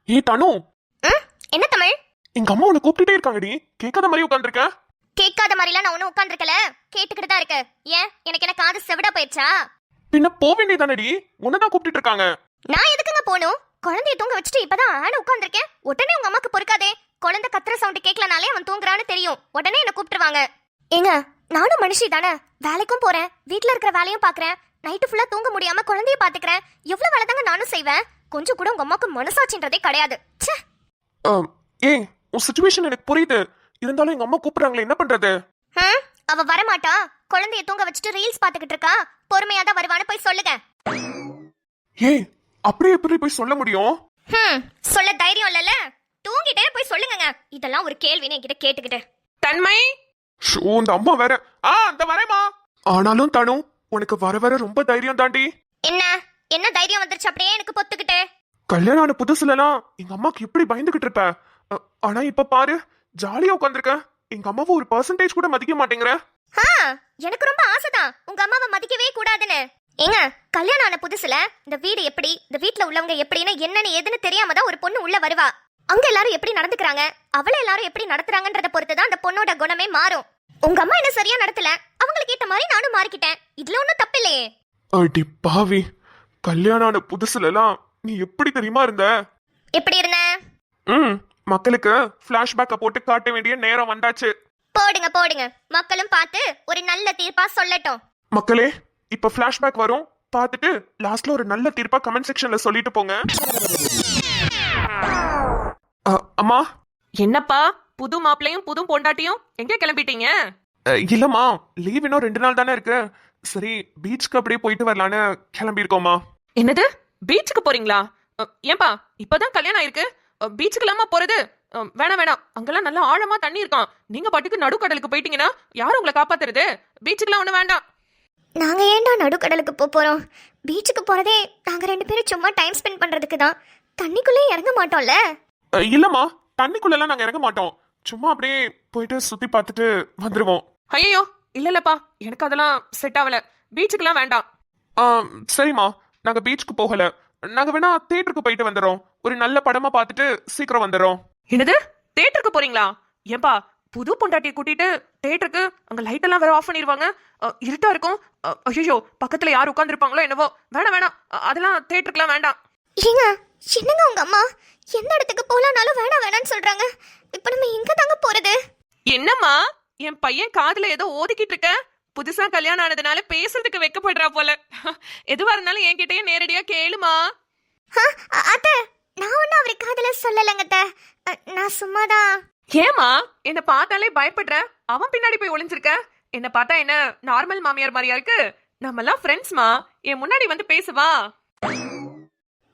ஏ தனு, என்ன தமிழ்? எங்க அம்மா உன்னை கூப்பிட்டுட்டே இருக்காங்கடி. கேட்காத மாதிரி உட்காந்துருக்க. கேட்காத மாதிரிலாம் நான் ஒன்னும் உட்காந்துருக்கல, கேட்டுக்கிட்டு தான் இருக்கு. ஏன் எனக்கு என்ன காது செவிடா போயிடுச்சா? பின்ன போக வேண்டியதானடி, உன்னதான் கூப்பிட்டு இருக்காங்க. நான் எதுக்குங்க போகணும்? குழந்தைய தூங்க வச்சுட்டு இப்பதான் ஆன உட்காந்துருக்கேன். உடனே உங்க அம்மாக்கு பொறுக்காதே. குழந்தை கத்துற சவுண்ட் கேட்கலனாலே அவன் தூங்குறான்னு தெரியும். உடனே என்ன கூப்பிட்டுருவாங்க. ஏங்க, நானும் மனுஷி தானே. வேலைக்கும் போறேன், வீட்டுல இருக்கிற வேலையும் பாக்குறேன். நைட்டு ஃபுல்லா தூங்க முடியாம குழந்தைய பாத்துக்கிறேன். எவ்வளவு வேலை தாங்க நானும் செய்வேன். கொஞ்சம் கூட உங்க அம்மாக்கு மனசாட்சின்றதே கிடையாது. ஏய், உன் சிச்சுவேஷன் எனக்கு புரியுது. இருந்தாலும் எங்க அம்மா கூப்பிடுறாங்களே, என்ன பண்றது? அவ வரமாட்டா. குழந்தைய தூங்க வச்சுட்டு ரீல்ஸ் பாத்துக்கிட்டு இருக்கா. பொறுமையா தான் வருவான்னு போய் சொல்லுங்க. ஏய், அப்படியே எப்படி போய் சொல்ல முடியும்? சொல்ல தைரியம் இல்லல, தூங்கிட்டே போய் சொல்லுங்க. இதெல்லாம் ஒரு கேள்வின்னு என்கிட்ட கேட்டுக்கிட்டு. தன்மை, இந்த அம்மா வேற. அந்த வரேமா. ஆனாலும் தனு, உனக்கு வர வர ரொம்ப தைரியம் தாண்டி. என்ன என்ன தைரியம் வந்துருச்சு அப்படியே எனக்கு பொத்துக்கிட்டு? கல்யாணம் ஆன புதுசுலலாம் எங்க அம்மாக்கு எப்படி பயந்துகிட்டு இருப்ப. ஆனா இப்ப பாரு, ஜாலியா உட்காந்துருக்க. எங்க அம்மாவை ஒரு பர்சன்டேஜ் கூட மதிக்க மாட்டேங்கிற. எனக்கு ரொம்ப ஆசைதான் உங்க அம்மாவை மதிக்கவே கூடாதுன்னு. ஏங்க, கல்யாணம் ஆன புதுசுல இந்த வீடு எப்படி, இந்த வீட்டுல உள்ளவங்க எப்படின்னு என்னன்னு ஏதுன்னு தெரியாம தான் ஒரு பொண்ணு உள்ள வருவா. அங்க எல்லாரும் எப்படி நடந்துக்கிறாங்க, அவளை எல்லாரும் எப்படி நடத்துறாங்கன்றத பொறுத்துதான் அந்த பொண்ணோட குணமே மாறும். உங்க அம்மா என்ன சரியா நடத்தல, அவங்களுக்கு ஏத்த மாதிரி நானும் மாறிக்கிட்டேன். இதுல ஒன்னும் தப்பில்லையே. அடி பாவி, கல்யாணம் ஆன புதுசுலலாம் நீ எப்படி தெரியுமா இருந்த? எப்படி இருந்த? மக்களுக்கு பிளாஷ்பேக்க போட்டு காட்ட வேண்டிய நேரம் வந்தாச்சு. போடுங்க போடுங்க, மக்களும் பார்த்து ஒரு நல்ல தீர்ப்பா சொல்லட்டும். மக்களே, இப்ப பிளாஷ்பேக் வரும், பார்த்துட்டு லாஸ்ட்ல ஒரு நல்ல தீர்ப்பா கமெண்ட் செக்ஷன்ல சொல்லிட்டு போங்க. அம்மா. என்னப்பா புது மாப்பிளையும் புது பொண்டாட்டியும் எங்க கிளம்பிட்டீங்க? இல்லம்மா, லீவ் இன்னும் 2 நாள் தானே இருக்கு. சரி, பீச்சுக்கு அப்படியே போயிட்டு வரலான்னு கிளம்பி இருக்கோமா. என்னது, பீச்சுக்கு போறீங்களா? ஏன்பா இப்பதான் கல்யாணம் ஆயிருக்கு, பீச்சுக்கு இல்லாம போறது? வேணாம் வேணாம், அங்கெல்லாம் நல்லா ஆழமா தண்ணி இருக்கான். நீங்க பாட்டுக்கு நடுக்கடலுக்கு போயிட்டீங்கன்னா யாரும் உங்களை காப்பாத்துறது? பீச்சுக்குலாம் ஒண்ணு வேண்டாம். நாங்க ஏன்டா நடுக்கடலுக்கு போறோம்? பீச்சுக்கு போறதே நாங்க 2 பேரும் சும்மா டைம் ஸ்பெண்ட் பண்றதுக்கு தான். தண்ணிக்குள்ளே இறங்க மாட்டோம்ல. இல்லம்மா, தண்ணிக்குள்ளெல்லாம் நாங்க இறங்க மாட்டோம். சும்மா அப்படியே போயிட்டு சுத்தி பார்த்துட்டு வந்துருவோம். ஐயோ இல்லப்பா, எனக்கு அதெல்லாம் செட் ஆகல. பீச்சுக்குலாம் வேண்டாம். சரிம்மா, நாங்க பீச்சுக்கு போகல. நாங்க வேணா தியேட்டருக்கு போயிட்டு வந்துடுறோம். ஒரு நல்ல படமா பார்த்துட்டு சீக்கிரம் வந்துடுறோம். என்னது, தியேட்டருக்கு போறீங்களா? ஏன்பா, புது பொண்டாட்டியை கூட்டிட்டு தியேட்டருக்கு? அங்க லைட் எல்லாம் வேற ஆஃப் பண்ணிடுவாங்க, இருட்டா இருக்கும். ஐயோ, பக்கத்துல யார் உட்காந்துருப்பாங்களோ என்னவோ. வேணாம் வேணாம், அதெல்லாம் தியேட்டருக்குலாம் வேண்டாம். ஏங்க, என்னங்க உங்க அம்மா எந்த இடத்துக்கு போலானாலும் வேணாம் வேணான்னு சொல்றாங்க. இப்ப நம்ம எங்க தாங்க போறது? என்னம்மா, என் பையன் காதுல ஏதோ ஓதிக்கிட்டு இருக்க. புதுசா கல்யாணம் ஆனதுனால பேசுறதுக்கு வெக்கப்படுறா போல. எதுவா இருந்தாலும் என்கிட்டயே நேரடியா கேளுமா. அத்தை, நான் ஒன்னும் அவரு காதுல சொல்லலங்க அத்தை. நான் சும்மாதான். ஏமா, என்ன பார்த்தாலே பயப்படுற? அவன் பின்னாடி போய் ஒளிஞ்சிருக்க. என்ன பார்த்தா என்ன நார்மல் மாமியார் மாதிரியா இருக்கு? நம்ம எல்லாம் ஃப்ரெண்ட்ஸ்மா, என் முன்னாடி வந்து பேசுவா.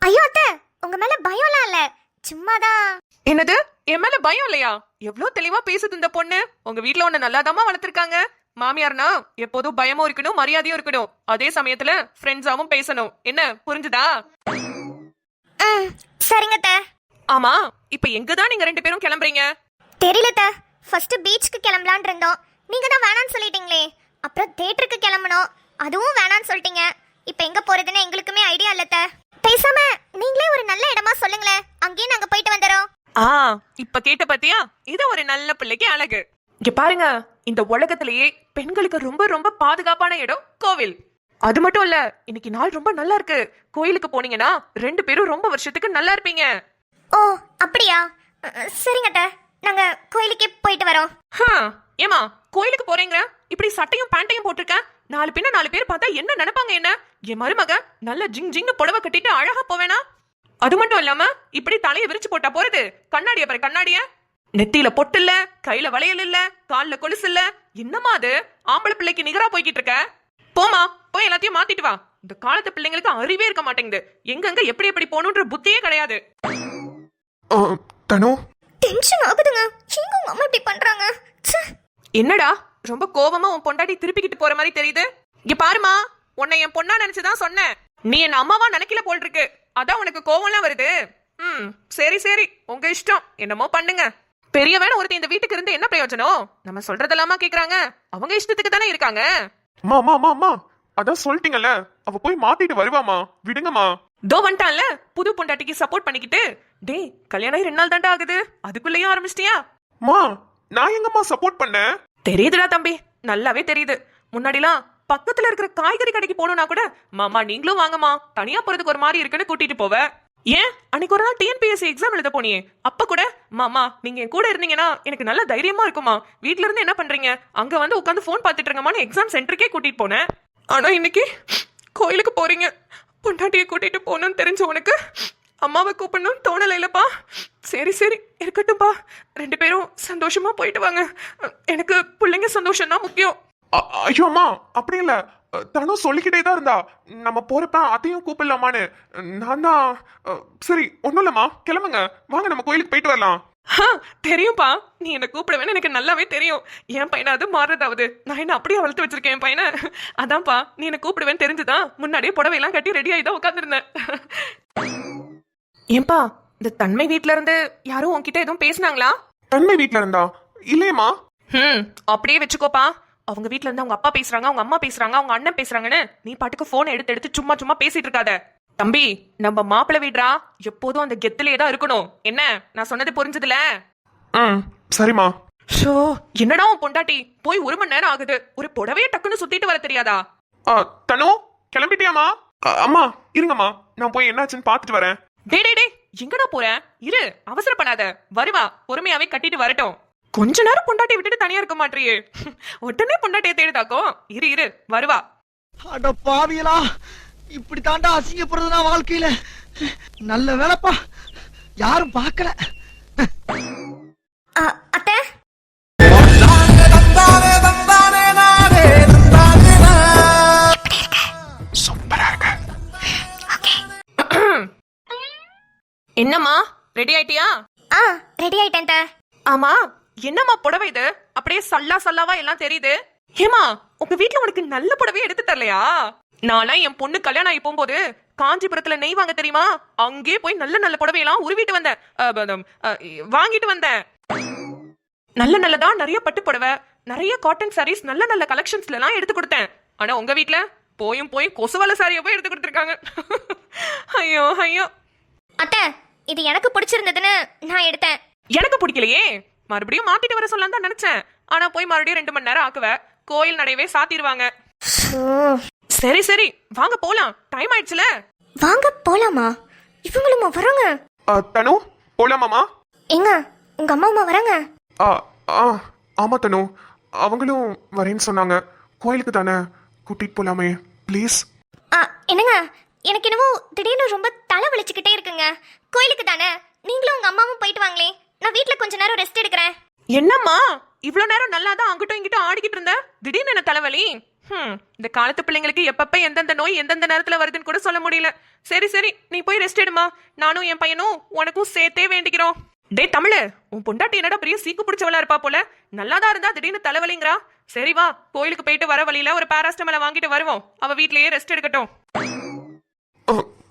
ஐயோ அத்தை, உங்க மேல பயம்லாம் இல்ல, சும்மாதான். என்னது, என் மேல பயம் இல்லையா? எவ்வளவு தெளிவா பேசுது இந்த பொண்ணு. உங்க வீட்டுல ஒண்ணு நல்லாதாமா வளர்த்திருக்காங்க. மாமியார்னா எப்போதும் பயமும் இருக்கணும், மரியாதையும் இருக்கணும். அதே சமயத்துல ஃப்ரெண்ட்ஸாவும் பேசணும். என்ன புரிஞ்சுதா? சரிங்க அத்தை. ஆமா, இப்ப எங்கதான் நீங்க 2 பேரும் கிளம்புறீங்க? தெரியல அத்தை. ஃபர்ஸ்ட் பீச்சுக்கு கிளம்பலான்னு இருந்தோம், நீங்க தான் வேணான்னு சொல்லிட்டீங்களே. அப்புறம் தியேட்டருக்கு கிளம்பணும், அதுவும் வேணான்னு சொல்லிட்டீங்க. இப்ப எங்க போறதுன்னு எங்களுக்குமே ஐடியா இல்ல அத்தை. பேசாம நீங்களே ஒரு நல்ல இடமா சொல்லுங்களேன், அங்கேயே நாங்க போயிட்டு வந்துறோம். இப்ப கேட்ட பத்தியா, இது ஒரு நல்ல பிள்ளைக்கு அழகு. இங்க பாருங்க, இந்த உலகத்திலேயே பெண்களுக்கு ரொம்ப ரொம்ப பாதுகாப்பான இடம் கோவில். அது மட்டும் இல்ல, இன்னைக்கு நாள் ரொம்ப நல்லா இருக்கு. கோயிலுக்கு போனீங்கன்னா 2 பேரும் ரொம்ப வருஷத்துக்கு நல்லா இருப்பீங்க. ஓ அப்படியா? சரிங்க அத்தை, நாங்க கோயிலுக்கே போயிட்டு வரோம். ஏமா, கோயிலுக்கு போறீங்க, இப்படி சட்டையும் பேண்டையும் போட்டிருக்க. 4 பின்ன 4 பேர் பார்த்தா என்ன நினைப்பாங்க? என்ன, என் மருமக நல்ல ஜிங் ஜிங்னு புடவை கட்டிட்டு அழகா போவேனா? அது மட்டும் இல்லாம இப்படி தலையை விரிச்சு போட்டா போறது? கண்ணாடிய பாரு, கண்ணாடிய. நெத்தியில பொட்டு இல்ல, கையில வளையல் இல்ல, கால்ல கொலுசு இல்ல. என்னமா அது, ஆம்பளை பிள்ளைக்கு நிகரா போய்கிட்டு இருக்க? போமா, போய் எல்லாத்தையும் மாத்திட்டு வா. இந்த காலத்து பிள்ளைங்களுக்கு அறிவே இருக்க மாட்டேங்குது. எங்கெங்க எப்படி எப்படி போகணுன்ற புத்தியே கிடையாது. தனு, டென்ஷன் ஆகுதுங்க. எங்க உங்க அம்மா இப்படி பண்றாங்க? என்னடா, ரொம்ப கோவமா உன் பொண்டாட்டி திருப்பிக்கிட்டு போற மாதிரி தெரியுது. இங்க பாருமா, உன்னை என் பொண்ணா நினைச்சுதான் சொன்னேன். நீ என்ன அம்மாவா நினைக்கல போல் இருக்கு, அதான் உனக்கு கோவம்லாம் வருது. சரி சரி, உங்க இஷ்டம், என்னமோ பண்ணுங்க. பெரியவன ஒருத்தி இந்த வீட்டுக்கு இருந்து என்ன பிரயோஜனம்? நம்ம சொல்றதெல்லாமா கேக்குறாங்க? அவங்க இஷ்டத்துக்கு தானே இருக்காங்க. அதான் சொல்லிட்டீங்கல்ல, அவ போய் மாத்திட்டு வருவாமா, விடுங்கம்மா. தோ வந்துட்டான்ல புது பொண்டாட்டிக்கு சப்போர்ட் பண்ணிக்கிட்டு. டேய் கல்யாணம் ஆகி 2 நாள் தாண்டா ஆகுது, அதுக்குள்ளேயும் ஆரம்பிச்சிட்டியா? மா நான் எங்கம்மா சப்போர்ட் பண்ணேன்? தெரியுதுடா தம்பி, நல்லாவே தெரியுது. முன்னாடிலாம் பக்கத்துல இருக்கிற காய்கறி கடைக்கு போகணும்னா கூட மாமா நீங்களும் வாங்கம்மா, தனியா போறதுக்கு ஒரு மாதிரி இருக்குன்னு கூட்டிட்டு போவ. ஏன் அன்னைக்கு ஒரு நாள் டிஎன்பிஎஸ்சி எக்ஸாம் எழுத போனியே, அப்ப கூட மாமா நீங்க என் கூட இருந்தீங்கன்னா எனக்கு நல்ல தைரியமா இருக்குமா, வீட்ல இருந்து என்ன பண்றீங்க, அங்க வந்து உட்காந்து போன் பாத்துட்டு இருக்கமான்னு எக்ஸாம் சென்டருக்கே கூட்டிட்டு போனேன். ஆனா இன்னைக்கு கோயிலுக்கு போறீங்க, பொண்டாட்டியை கூட்டிட்டு போகணும்னு தெரிஞ்ச உனக்கு அம்மாவை கூப்பிடணும்னு தோணலை இல்லப்பா? சரி சரி இருக்கட்டும்பா, 2 பேரும் சந்தோஷமா போயிட்டு வாங்க. எனக்கு பிள்ளைங்க சந்தோஷம் தான் முக்கியம். ஐயோ அம்மா அப்படி இல்ல, தனும் சொல்லிக்கிட்டே தான் இருந்தா நம்ம போறப்ப அதையும் கூப்பிடலாமான்னு. நான் தான் சரி ஒண்ணும் இல்லம்மா, கிளம்புங்க, வாங்க நம்ம கோயிலுக்கு போயிட்டு வரலாம். தெரியும்பா, நீ என்ன கூப்பிடுவேன்னு எனக்கு நல்லாவே தெரியும். என் பையனாவது மாறுறதாவது, நான் என்ன அப்படியே வளர்த்து வச்சிருக்கேன் என் பையனை. அதான்ப்பா நீ என்ன கூப்பிடுவேன்னு தெரிஞ்சுதான் முன்னாடியே புடவையெல்லாம் கட்டி ரெடி ஆகி தான் உட்காந்துருந்தேன். ஏன்பா இந்த தன்மை வீட்ல இருந்து யாரும் உன்கிட்ட எதுவும் பேசினாங்களா? தன்மை வீட்ல இருந்தா? இல்லையம்மா. அப்படியே வச்சுக்கோப்பா. அவங்க வீட்ல இருந்து அவங்க அப்பா பேசுறாங்க, அவங்க அம்மா பேசுறாங்க, அவங்க அண்ணன் பேசுறாங்கன்னு நீ பாட்டுக்கு போன் எடுத்து சும்மா சும்மா பேசிட்டு இருக்காத. தம்பி நம்ம மாப்பிள்ளை வீடுறா, எப்போதும் அந்த கெத்துலயே தான் இருக்கணும். என்ன நான் சொன்னது புரிஞ்சதுல? சரிம்மா. ஷோ என்னடா உன் பொண்டாட்டி போய் 1 மணி நேரம் ஆகுது, ஒரு புடவைய டக்குன்னு சுத்திட்டு வர தெரியாதா? தனு கிளம்பிட்டியாமா? அம்மா இருங்கம்மா, நான் போய் என்னாச்சுன்னு பாத்துட்டு வரேன். டே எங்கடா போற? இரு, அவசரப்படாத, வருவா, பொறுமையாவே கட்டிட்டு வரட்டும். கொஞ்ச நேரம் பொண்டாட்டி விட்டுட்டு தனியா இருக்க மாட்டியே, உடனே பொண்டாட்டியை தேடுதாக்கும். இரு வருவா. அட பாவியலா, இப்படி தாண்டா அசிங்கப்படுறதுனா வாழ்க்கையில. நல்ல வேலைப்பா, யாரும் பார்க்கல. அத்தை சூப்பரா இருக்கு. என்னம்மா ரெடி ஆயிட்டியா? ரெடி ஆயிட்டேன் அத்தை. ஆமா என்னம்மா புடவை இது, அப்படியே சல்லாவா எல்லாம் தெரியுது. ஏமா உங்க வீட்ல உனக்கு நல்ல புடவையை எடுத்து தரலையா? நான்லாம் என் பொண்ணு கல்யாணம் ஆகி போகும்போது காஞ்சிபுரத்துல நெய் வாங்க தெரியுமா, அங்கே போய் நல்ல புடவையெல்லாம் உருவிட்டு வந்தேன், வாங்கிட்டு வந்தேன். நல்லதா நிறைய பட்டு புடவை, நிறைய காட்டன் சாரீஸ், நல்ல கலெக்ஷன்ஸ்ல எல்லாம் எடுத்து கொடுத்தேன். ஆனா உங்க வீட்ல போய் கொசுவல சாரியை போய் எடுத்து கொடுத்துருக்காங்க. ஐயோ அத்தை இது எனக்கு பிடிச்சிருந்ததுன்னு நான் எடுத்தேன். எனக்கு பிடிக்கலையே, மறுபடியும் மாத்திட்டு வர சொல்லலாம் தான் நினைச்சேன். ஆனா போய் மறுபடியும் 2 மணி நேரம் ஆக்குவ, கோயில் நடையவே சாத்திடுவாங்க. சரி வாங்க போலாம், டைம் ஆயிடுச்சுல. வாங்க போலாமா? இவங்களுமா வராங்க? தனு போலாமாமா? எங்க உங்க அம்மாவுமா வராங்க? ஆமா தனு, அவங்களும் வரேன்னு சொன்னாங்க. கோயிலுக்கு தானே, கூட்டிட்டு போலாமே ப்ளீஸ். என்னங்க எனக்கு என்னவோ திடீர்னு ரொம்ப தலை வலிச்சுக்கிட்டே இருக்குங்க. கோயிலுக்கு தானே, நீங்களும் உங்க அம்மாவும் போயிட்டு வாங்களே, நான் வீட்ல கொஞ்ச நேரம் ரெஸ்ட் எடுக்கிறேன். என்னம்மா இவ்வளவு நேரம் நல்லாதான் அங்கிட்டும் இங்கிட்டும் ஆடிக்கிட்டு இருந்த, திடீர்னு என்ன தலைவலி? இந்த காலத்து பிள்ளைங்களுக்கு எப்பப்ப எந்தெந்த நோய் எந்தெந்த நேரத்துல வருதுன்னு கூட சொல்ல முடியல. சரி நீ போய் ரெஸ்ட் எடுமா, நானும் என் பையனும் உனக்கும் சேர்த்தே வேண்டிக்கிறோம். டே தமிழு, உன் பொண்டாட்டி என்னடா பெரிய சீக்கு பிடிச்சவளா இருப்பா போல, நல்லாதான் இருந்தா திடீர்னு தலைவலிங்கிறா. சரி வா, கோயிலுக்கு போயிட்டு வர வழியில ஒரு பாராஸ்டமலை வாங்கிட்டு வருவோம், அவ வீட்லயே ரெஸ்ட் எடுக்கட்டும்.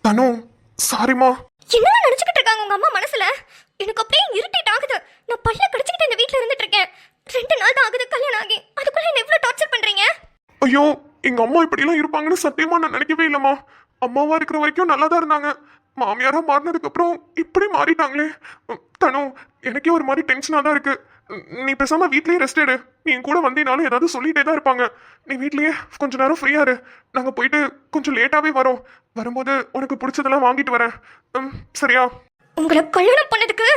தனு சாரிமா. என்ன நினைச்சுக்கிட்டு இருக்காங்க உங்க அம்மா மனசுல? எனக்கு அப்படியே இரிட்டேட் ஆகுது. நான் பல்ல கடிச்சுக்கிட்டு இந்த வீட்ல இருந்துட்டு இருக்கேன். 2 நாள் தான் ஆகுது கல்யாணம் ஆகி, அதுக்குள்ள என்ன எவ்வளவு டார்ச்சர் பண்றீங்க? ஐயோ எங்க அம்மா இப்படி எல்லாம் இருப்பாங்கன்னு சத்தியமா நான் நினைக்கவே இல்லம்மா. அம்மாவா இருக்கிற வரைக்கும் நல்லா தான் இருந்தாங்க, மாமியாரா மாறினதுக்கு அப்புறம் இப்படி மாறிட்டாங்களே. தனு எனக்கே ஒரு மாதிரி டென்ஷனா தான் இருக்கு. நீ பேசாம வீட்லயே ரெஸ்ட் எடு. நீ என் கூட வந்தீனாலும் ஏதாவது சொல்லிட்டே தான் இருப்பாங்க. நீ வீட்லயே கொஞ்ச நேரம் ஃப்ரீயா இரு, நாங்க போயிட்டு கொஞ்சம் லேட்டாவே வரோம். வரும்போது உனக்கு பிடிச்சதெல்லாம் வாங்கிட்டு வரேன், சரியா? உங்களை கல்யாணம் பண்ணதுக்கு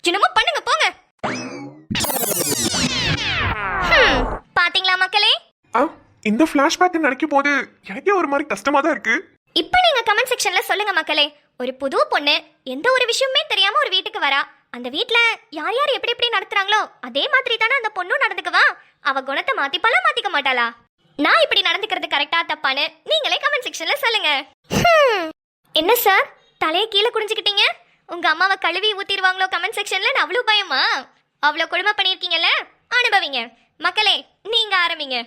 என்னமோ பண்ணுங்க போங்க. பாத்தீங்களா மக்களே, இந்த பிளாஷ்பேக் நினைக்கும் போது எனக்கே ஒரு மாதிரி கஷ்டமா தான் இருக்கு. இப்போ நீங்க கமெண்ட் செக்ஷன்ல சொல்லுங்க மக்களே, ஒரு புது பொண்ணு எந்த ஒரு விஷயமே தெரியாம ஒரு வீட்டுக்கு வரா, அந்த வீட்ல யார் எப்படி நடத்துறாங்களோ அதே மாதிரி தானே அந்த பொண்ணும் நடந்துக்குவா. அவ குணத்தை மாத்திக்க மாட்டாளா? நான் இப்படி நடந்துக்கிறது கரெக்டா தப்பான்னு நீங்களே கமெண்ட் செக்ஷன்ல சொல்லுங்க. என்ன சார் தலையை கீழே குடிஞ்சுக்கிட்டீங்க? உங்க அம்மாவை கழுவி ஊத்திடுவாங்களோ கமெண்ட் செக்ஷன்ல, அவ்வளவு பயமா? அவ்வளவு கொடுமை பண்ணிருக்கீங்கல்ல, அனுபவிங்க மக்களே. நீங்க ஆரம்பிங்க.